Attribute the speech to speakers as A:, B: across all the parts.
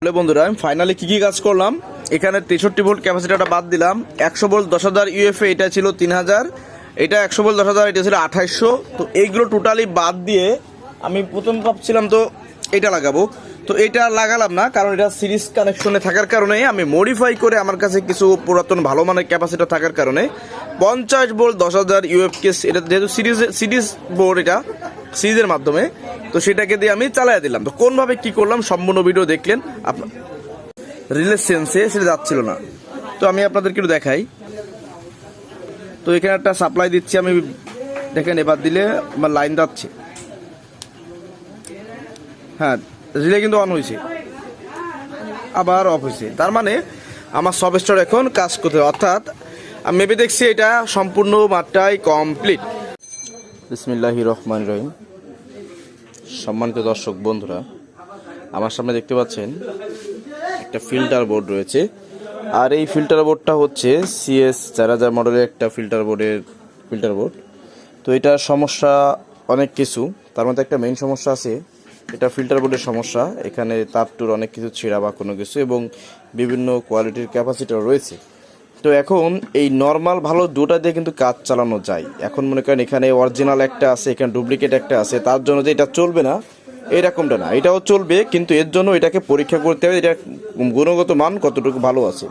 A: বন্ধুরা আমি ফাইনালি কি কাজ করলাম, এখানে 63 ভোল্ট ক্যাপাসিটরটা বাদ দিলাম। 100 ভোল্ট 10,000 ইউএফএ এটা ছিল 3000, এটা 100 ভোল্ট 10,000 এটা ছিল 2800। তো এইগুলো টোটালি বাদ দিয়ে আমি প্রথম ভাবছিলাম তো এটা লাগাবো, তো এটা লাগালাম না, কারণ এটা সিরিজ কানেকশনে থাকার কারণে আমি মডিফাই করে আমার কাছে কিছু পুরাতন ভালো মানের ক্যাপাসিটর থাকার কারণে 50 ভোল্ট 10,000 ইউএফকে, এটা যেহেতু সিরিজ বোর্ড, এটা সিরিজের মাধ্যমে, তো সেটাকে দিয়ে আমি চালাই দিলাম। তো কোনভাবে কি করলাম সম্পূর্ণ ভিডিও দেখলেন। আপনার রিলে সেন্সে সেটা যাচ্ছিল না, তো আমি আপনাদেরকে একটু দেখাই। তো এখানে একটা সাপ্লাই দিচ্ছি আমি, দেখেন এবার দিলে আমার লাইন যাচ্ছে, হ্যাঁ রিলে কিন্তু অন হয়েছে, আবার অফ হয়েছে, তার মানে আমার সব স্টোর এখন কাজ করতে, অর্থাৎ আমি মেপে দেখছি এটা সম্পূর্ণ মাত্রায় কমপ্লিট। বিসমিল্লাহির রহমানির রহিম। সম্মানিত দর্শক বন্ধুরা, আমার সামনে দেখতে পাচ্ছেন একটা ফিল্টার বোর্ড রয়েছে, আর এই ফিল্টার বোর্ডটা হচ্ছে CS 4000 মডেলের একটা ফিল্টার বোর্ড। তো এটার সমস্যা অনেক কিছু, তার মধ্যে একটা মেইন সমস্যা আছে, এটা ফিল্টার বোর্ডের সমস্যা। এখানে তারটুর অনেক কিছু ছেঁড়া বা কোনো কিছু, এবং বিভিন্ন কোয়ালিটির ক্যাপাসিটর রয়েছে। তো এখন এই নর্মাল ভালো দুটা দিয়ে কিন্তু কাজ চালানো যায়। এখন মনে করেন এখানে অরিজিনাল একটা আছে, এখানে ডুপ্লিকেট একটা আছে, তার জন্য যে এটা চলবে না এরকমটা না, এটাও চলবে, কিন্তু এর জন্য এটাকে পরীক্ষা করতে হবে এটা গুণগত মান কতটুকু ভালো আছে।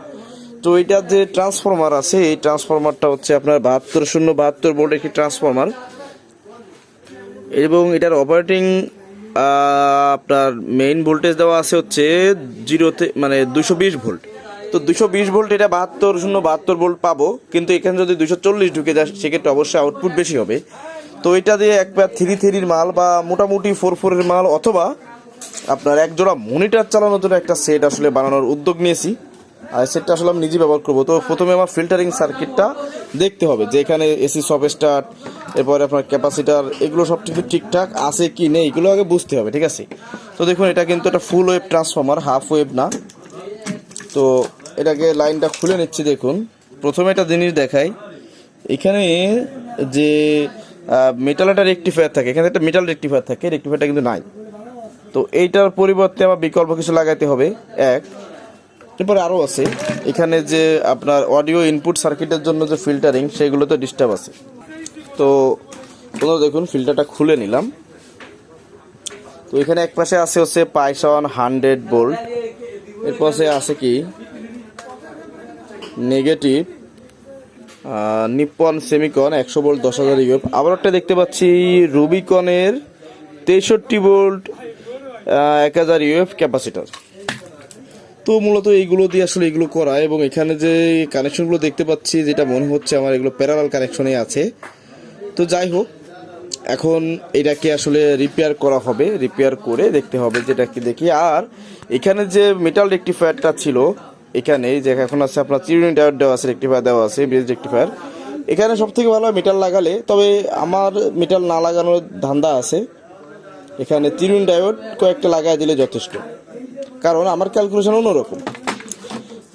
A: তো এটার যে ট্রান্সফরমার আছে, এই ট্রান্সফরমারটা হচ্ছে আপনার 7272 ভোল্ট একটি ট্রান্সফরমার, এবং এটার অপারেটিং আপনার মেইন ভোল্টেজ দেওয়া আছে হচ্ছে 220 ভোল্ট। তো 220 ভোল্ট এটা 7272 ভোল্ট পাবো, কিন্তু এখানে যদি 240 ঢুকে যায় সেক্ষেত্রে অবশ্যই আউটপুট বেশি হবে। তো এটা দিয়ে একবার 3 মাল বা মোটামুটি 4 মাল, অথবা আপনার এক জোড়া মনিটর চালানোর জন্য একটা সেট আসলে বানানোর উদ্যোগ নিয়েছি, আর সেটটা আসলে আমি নিজে ব্যবহার করবো। তো প্রথমে আমার ফিল্টারিং সার্কিটটা দেখতে হবে যে এখানে এসি সব স্টার্ট, এরপরে আপনার ক্যাপাসিটার, এগুলো সব কিছু ঠিকঠাক আছে কি নেই এগুলো আগে বুঝতে হবে, ঠিক আছে। তো দেখুন এটা কিন্তু একটা ফুল ওয়েভ ট্রান্সফরমার, হাফ ওয়েভ না। তো এটাকে লাইনটা খুলে নিচ্ছি। দেখুন প্রথমে একটা জিনিস দেখাই, এখানে যে মেটাল একটা রেকটিফায়ার থাকে, এখানে একটা মেটাল রেকটিফায়ার থাকে, রেকটিফায়ারটা কিন্তু নাই। তো এইটার পরিবর্তে আমার বিকল্প কিছু লাগাইতে হবে। এরপরে আরও আছে এখানে যে আপনার অডিও ইনপুট সার্কিটের জন্য যে ফিল্টারিং, সেগুলোতে ডিস্টার্ব আছে। তো তোমরা দেখুন ফিল্টারটা খুলে নিলাম। তো এখানে এক পাশে আছে হচ্ছে পাইসন 100 ভোল্ট, এরপর আছে কি negative Nippon Semicon 100 volt 10,000 UF. আবার একটা দেখতে পাচ্ছি রুবিকনের 63 ভোল্ট 1000 ইউএফ ক্যাপাসিটার। তো মূলত এইগুলো দিয়ে আসলে এগুলো করা, এবং এখানে যে কানেকশনগুলো দেখতে পাচ্ছি যেটা মনে হচ্ছে আমার এগুলো প্যারালাল কানেকশনে আছে। তো যাই হোক, এখন এটাকে আসলে রিপেয়ার করা হবে, রিপেয়ার করে দেখতে হবে যেটা কি দেখি। আর এখানে যে মেটাল রেকটিফায়ারটা ছিল, এখানে যে এখন আছে আপনার চিরুনি ডায়োড দেওয়া আছে, রেকটিফায়ার দেওয়া আছে, ব্রিজ রেকটিফায়ার। এখানে সব থেকে ভালো মেটাল লাগালে, তবে আমার মেটাল না লাগানোর ধান্দা আছে, এখানে চিরুনি ডায়োড কয়েকটা লাগাই দিলে যথেষ্ট, কারণ আমার ক্যালকুলেশন অন্যরকম।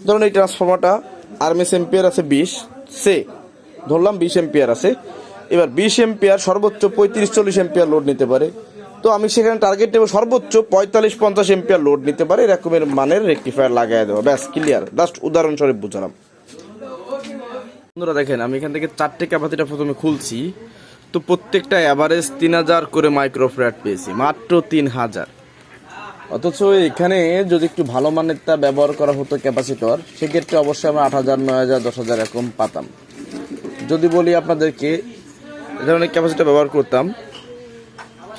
A: ধরুন এই ট্রান্সফর্মারটা আরএমএস এম্পিয়ার আছে 20, সে ধরলাম 20 এম্পিয়ার আছে। এবার 20 এম্পিয়ার সর্বোচ্চ 35-40 এম্পিয়ার লোড নিতে পারে। তো আমি সেখানে টার্গেট নেব সর্বোচ্চ 45-50 এম্পিয়ার লোড নিতে পারে এরকমের মানের রেকটিফায়ার লাগাই দেওয়া, ব্যাস ক্লিয়ার। জাস্ট উদাহরণস্বরূপ বুঝলাম। বন্ধুরা দেখেন আমি এখান থেকে 4টে ক্যাপাসিটার প্রথমে খুলছি, তো প্রত্যেকটা অ্যাভারেজ 3000 করে মাইক্রোফ্যারাড পেয়েছি, মাত্র 3000। অথচ এখানে যদি একটু ভালো মানের তা ব্যবহার করা হতো ক্যাপাসিটর, সেক্ষেত্রে অবশ্যই আমরা 8000, 9000, 10000 এরকম পাতাম। যদি বলি আপনাদেরকে এ ধরনের ক্যাপাসিটর ব্যবহার করতাম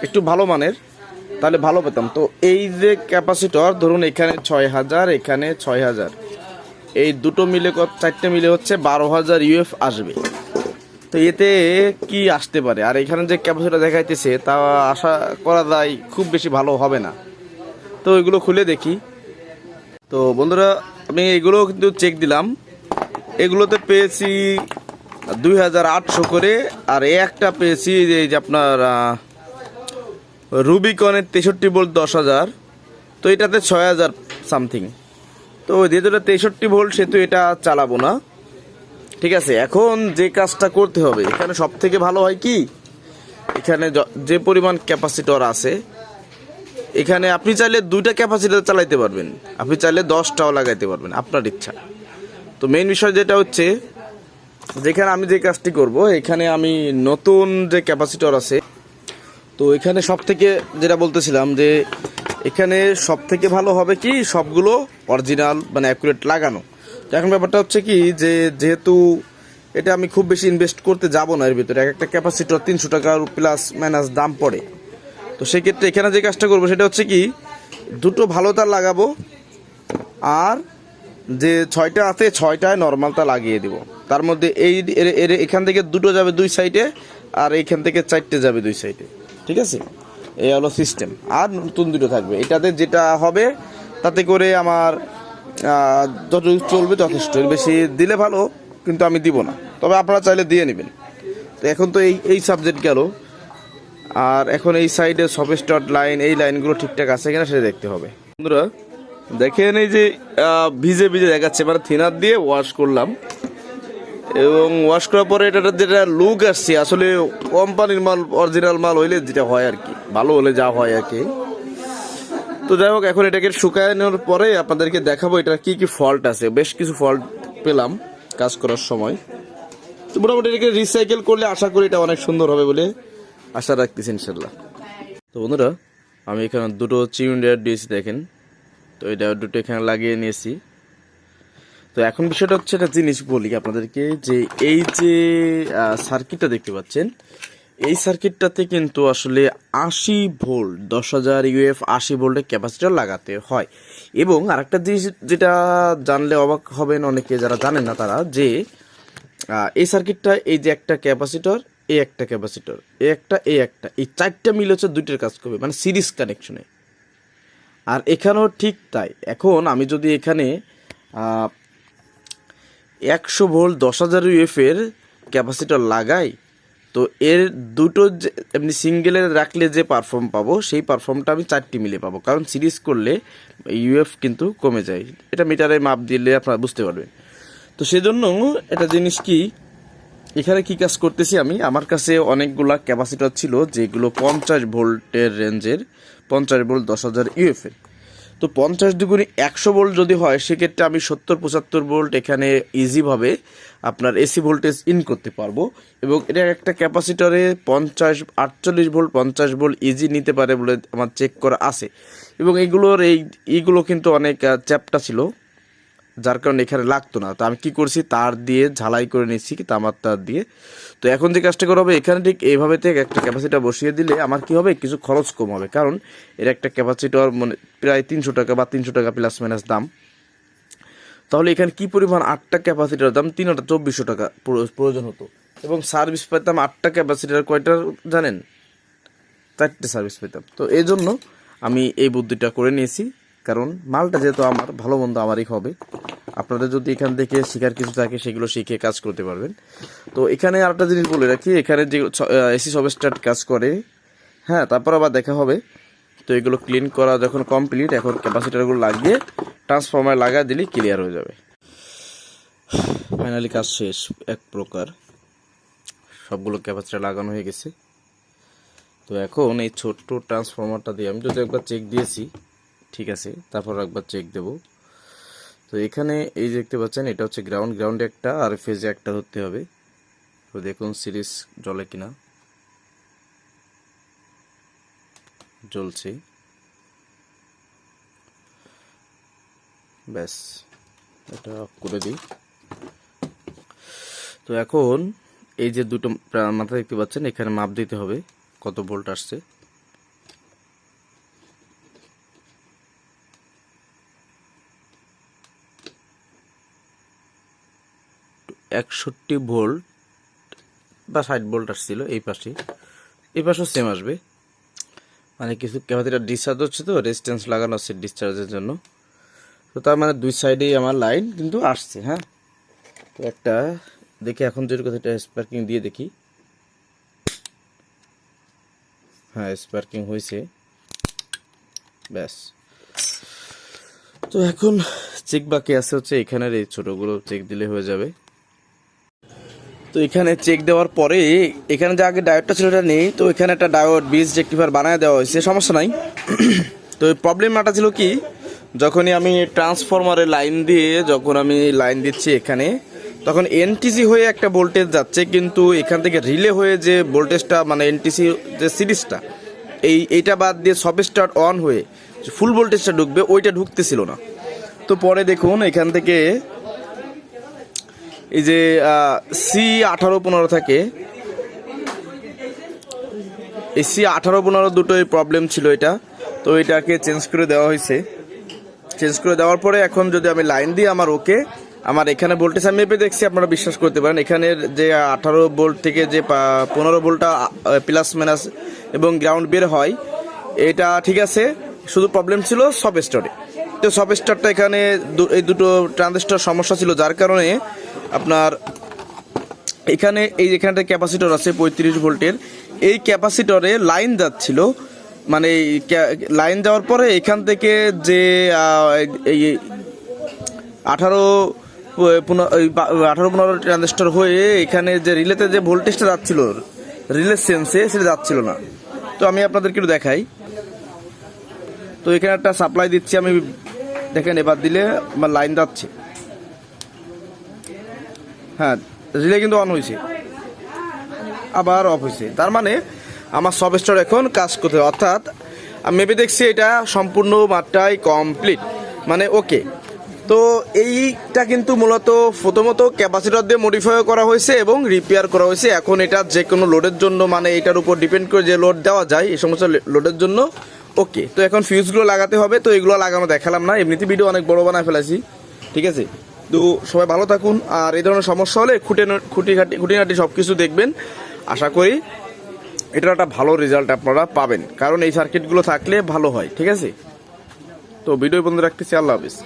A: একটু ভালো মানের, তাহলে ভালো পেতাম। তো এই যে ক্যাপাসিটর ধরুন এখানে 6000, এখানে 6000, এই দুটো মিলে 4টে মিলে হচ্ছে 12000 ইউএফ আসবে। তো এতে কি আসতে পারে, আর এখানে যে ক্যাপাসিটর দেখাইতেছে তা আশা করা যায় খুব বেশি ভালো হবে না। তো এগুলো খুলে দেখি। তো বন্ধুরা আমি এগুলো কিন্তু চেক দিলাম, এগুলোতে পেয়েছি 2800 করে, আর একটা পেয়েছি এই যে আপনার রুবিকনের 63 ভোল্ট 10,000, তো এটাতে 6000 সামথিং। তো যেহেতু এটা 63 ভোল্ট সেহেতু এটা চালাবো না, ঠিক আছে। এখন যে কাজটা করতে হবে, এখানে সব থেকে ভালো হয় কি, এখানে যে পরিমাণ ক্যাপাসিটর আছে এখানে আপনি চাইলে 2টা ক্যাপাসিটর চালাইতে পারবেন, আপনি চাইলে 10টাও লাগাইতে পারবেন, আপনার ইচ্ছা। তো মেইন বিষয় যেটা হচ্ছে, যেখানে আমি যে কাজটি করব, এখানে আমি নতুন যে ক্যাপাসিটর আছে, তো এখানে সব থেকে যেটা বলতেছিলাম যে এখানে সব থেকে ভালো হবে কি সবগুলো অরিজিনাল মানে অ্যাকুরেট লাগানো। তো এখন ব্যাপারটা হচ্ছে কি যে যেহেতু এটা আমি খুব বেশি ইনভেস্ট করতে যাব না, এর ভিতরে এক একটা ক্যাপাসিটর 300 টাকার প্লাস মাইনাস দাম পড়ে। তো সেক্ষেত্রে এখানে যে কাজটা করবো সেটা হচ্ছে কি, 2টো ভালো তার লাগাবো, আর যে 6টা আছে 6টায় নর্মাল তার লাগিয়ে দিব। তার মধ্যে এখান থেকে 2টো যাবে 2 সাইডে, আর এইখান থেকে 4টে যাবে 2 সাইডে, ঠিক আছে? এই হলো সিস্টেম। আর নতুন 2টো থাকবে, এটাতে যেটা হবে তাতে করে আমার যতটুকু চলবে যথেষ্ট, এর বেশি দিলে ভালো, কিন্তু আমি দিব না, তবে আপনারা চাইলে দিয়ে নেবেন। তো এখন তো এই সাবজেক্ট গেল, আর এখন এই সাইডে সফটস্টট লাইন, এই লাইনগুলো ঠিকঠাক আছে কিনা সেটা দেখতে হবে। বন্ধুরা দেখেন, এই যে ভিজে ভিজে দেখাচ্ছে, মানে থিনার দিয়ে ওয়াশ করলাম, এবং ওয়াশ করার পরে এটা যেটা লুক আসছে, আসলে কোম্পানির মাল অরিজিনাল মাল হইলে যেটা হয় আর কি, ভালো হলে যা হয় আর কি। তো যাই হোক, এখন এটাকে শুকানোর পরে আপনাদেরকে দেখাবো এটা কি কি ফল্ট আছে। বেশ কিছু ফল্ট পেলাম কাজ করার সময়। তো মোটামুটি এটাকে রিসাইকেল করলে আশা করি এটা অনেক সুন্দর হবে বলে আশা রাখতেছি ইনশাল্লাহ। তো বন্ধুরা, আমি এখানে 2টো চিউন্ডার দিয়েছি দেখেন। তো এটা 2টো এখানে লাগিয়ে নিয়েছি। তো এখন বিষয়টা হচ্ছে, একটা জিনিস বলি আপনাদেরকে, যে এই যে সার্কিটটা দেখতে পাচ্ছেন, এই সার্কিটটাতে কিন্তু আসলে 80 ভোল্ট 10,000 ইউএফ 80 ভোল্টের ক্যাপাসিটর লাগাতে হয়। এবং আরেকটা জিনিস যেটা জানলে অবাক হবেন অনেকে যারা জানেন না তারা, যে এই সার্কিটটা, এই যে একটা ক্যাপাসিটর, এই একটা ক্যাপাসিটর, এই একটা, এই 4টা মিলে হচ্ছে 2টার কাজ করবে, মানে সিরিজ কানেকশনে। আর এখানেও ঠিক তাই। এখন আমি যদি এখানে 100 ভোল্ট 10,000 ইউএফ এর ক্যাপাসিটর লাগাই, তো এর 2টো এমনি সিঙ্গেলে রাখলে যে পারফর্ম পাবো, সেই পারফর্মটা আমি 4টি মিলে পাবো, কারণ সিরিজ করলে ইউএফ কিন্তু কমে যায়। এটা মিটারে মাপ দিলে আপনারা বুঝতে পারবেন। তো সেজন্য একটা জিনিস কি, এখানে কি কাজ করতেছি আমি, আমার কাছে অনেকগুলা ক্যাপাসিটর ছিল যেগুলো 50 ভোল্টের রেঞ্জের, 50 ভোল্ট 10,000 ইউএফের। তো 50 দুগুণে 100 ভোল্ট যদি হয়, সেক্ষেত্রে আমি 70-75 ভোল্ট এখানে ইজিভাবে আপনার এসি ভোল্টেজ ইন করতে পারবো। এবং এটা একটা ক্যাপাসিটরে 48 ভোল্ট 50 ভোল্ট ইজি নিতে পারে বলে আমার চেক করা আছে। এবং এইগুলো কিন্তু অনেক চ্যাপটা ছিল, যার কারণে এখানে লাগতো না। তো আমি কি করছি, তার দিয়ে ঝালাই করে নিচ্ছি, তামার তার দিয়ে। তো এখন যে কাজটা করা হবে, এখানে ঠিক এইভাবে থেকে একটা ক্যাপাসিটর বসিয়ে দিলে আমার কি হবে, কিছু খরচ কম হবে, কারণ এর একটা ক্যাপাসিটর মানে প্রায় 300 টাকা বা 300 টাকা প্লাস মাইনাস দাম। তাহলে এখানে কি পরিমাণ, 8টা ক্যাপাসিটর দাম 3,2400 টাকা প্রয়োজন হতো। এবং সার্ভিস পেতাম 8টা ক্যাপাসিটর কয়টা জানেন, 4টে সার্ভিস পেতাম। তো এই জন্য আমি এই বুদ্ধিটা করে নিয়েছি, কারণ মালটা যেহেতু আমার, ভালো মন্দ আমারই হবে। আপনাদের যদি এখান থেকে শেখার কিছু থাকে, সেগুলো শিখে কাজ করতে পারবেন। তো এখানে আরেকটা জিনিস বলে রাখি, এখানে যে এসি সবস্টার্ট কাজ করে, হ্যাঁ, তারপর আবার দেখা হবে। তো এগুলো ক্লিন করা যখন কমপ্লিট, এখন ক্যাপাসিটারগুলো লাগিয়ে ট্রান্সফর্মার লাগা দিলেই ক্লিয়ার হয়ে যাবে। ফাইনালি কাজ শেষ এক প্রকার, সবগুলো ক্যাপাসিটার লাগানো হয়ে গেছে। তো এখন এই ছোট্ট ট্রান্সফর্মারটা দিয়ে আমি যদি একবার চেক দিয়েছি, ঠিক আছে, তারপর একবার চেক দেব। তো এখানে এই যে দেখতে পাচ্ছেন, এটা হচ্ছে গ্রাউন্ডে একটা, আর ফেজে একটা ধরতে হবে। তো দেখুন সিরিজ জ্বলে কিনা, জ্বলছে, ব্যাস, এটা অফ করে দিই। তো এখন এই যে 2টো মাথা দেখতে পাচ্ছেন, এখানে মাপ দিতে হবে কত ভোল্ট আসছে। একষট্টি ভোল্ট বা 60 ভোল্ট আসছিল এই পাশেও সেম আসবে, মানে কিছু ক্যাপাসিটার ডিসচার্জ হচ্ছে, তো রেজিস্ট্যান্স লাগানো আছে ডিসচার্জের জন্য। তো তার মানে 2 সাইডেই আমার লাইন কিন্তু আসছে। হ্যাঁ, তো একটা দেখি এখন যেটুকু, এটা স্পার্কিং দিয়ে দেখি, হ্যাঁ স্পার্কিং হয়েছে, ব্যাস। তো এখন চেক বাকি আছে হচ্ছে এখানের এই ছোটোগুলো চেক দিলে হয়ে যাবে। তো এখানে চেক দেওয়ার পরে, এখানে যে আগে ডায়োডটা ছিল এটা নেই, তো এখানে একটা ডায়োড ব্রিজ রেক্টিফায়ার বানায় দেওয়া হয়েছে, সমস্যা নাই। তো এই প্রবলেমটা ছিল কি, যখনই আমি ট্রান্সফরমারের যখন আমি লাইন দিচ্ছি এখানে, তখন এনটিসি হয়ে একটা ভোল্টেজ যাচ্ছে, কিন্তু এখান থেকে রিলে হয়ে যে ভোল্টেজটা মানে এনটিসি যে সিরিজটা এইটা বাদ দিয়ে সব স্টার্ট অন হয়ে ফুল ভোল্টেজটা ঢুকবে, ওইটা ঢুকতেছিল না। তো পরে দেখুন এখান থেকে এই যে C1815 থাকে, এই C1815 দুটোই প্রবলেম ছিল এটা। তো এটাকে চেঞ্জ করে দেওয়া হয়েছে। চেঞ্জ করে দেওয়ার পরে এখন যদি আমি লাইন দিই আমার ওকে, আমার এখানে ভোল্টেজ আমি মেপে দেখছি, আপনারা বিশ্বাস করতে পারেন। এখানের যে 18 ভোল্ট থেকে যে 15 ভোল্টটা প্লাস মাইনাস এবং গ্রাউন্ড বের হয়, এটা ঠিক আছে। শুধু প্রবলেম ছিল সব স্টারে। তো সব স্টারটা এখানে এই দুটো ট্রানজিস্টর সমস্যা ছিল, যার কারণে আপনার এখানে এখানটা ক্যাপাসিটর আছে 35 ভোল্টের, এই ক্যাপাসিটরে লাইন যাচ্ছিল, মানে লাইন যাওয়ার পরে এখান থেকে যে এই 18-15 ট্রানজিস্টর হয়ে এখানে যে রিলেতে যে ভোল্টেজটা যাচ্ছিল, রিলে সেন্সে সেটা যাচ্ছিল না। তো আমি আপনাদেরকে একটু দেখাই। তো এখানে একটা সাপ্লাই দিচ্ছি আমি, দেখেন এবার দিলে আমার লাইন যাচ্ছে, হ্যাঁ রিলে কিন্তু অন হয়েছে, আবার অফ হয়েছে। তার মানে আমার সব স্টার এখন কাজ করতে, অর্থাৎ আমি মেপে দেখছি এটা সম্পূর্ণ মাত্রায় কমপ্লিট, মানে ওকে। তো এইটা কিন্তু মূলত প্রথমত ক্যাপাসিটর দিয়ে মডিফাই করা হয়েছে এবং রিপেয়ার করা হয়েছে। এখন এটা যে কোনো লোডের জন্য, মানে এটার উপর ডিপেন্ড করে যে লোড দেওয়া যায়, এই সমস্ত লোডের জন্য ওকে। তো এখন ফিউজগুলো লাগাতে হবে, তো এগুলো লাগানো দেখালাম না, এমনিতে ভিডিও অনেক বড় বানায় ফেলেছি, ঠিক আছে। তো সবাই ভালো থাকুন, আর এই ধরনের সমস্যা হলে খুঁটিনাটি সব কিছু দেখবেন। আশা করি এটার একটা ভালো রেজাল্ট আপনারা পাবেন, কারণ এই সার্কিটগুলো থাকলে ভালো হয়, ঠিক আছে। তো ভিডিও বন্ধ রাখতেছি, আল্লাহ হাফিজ।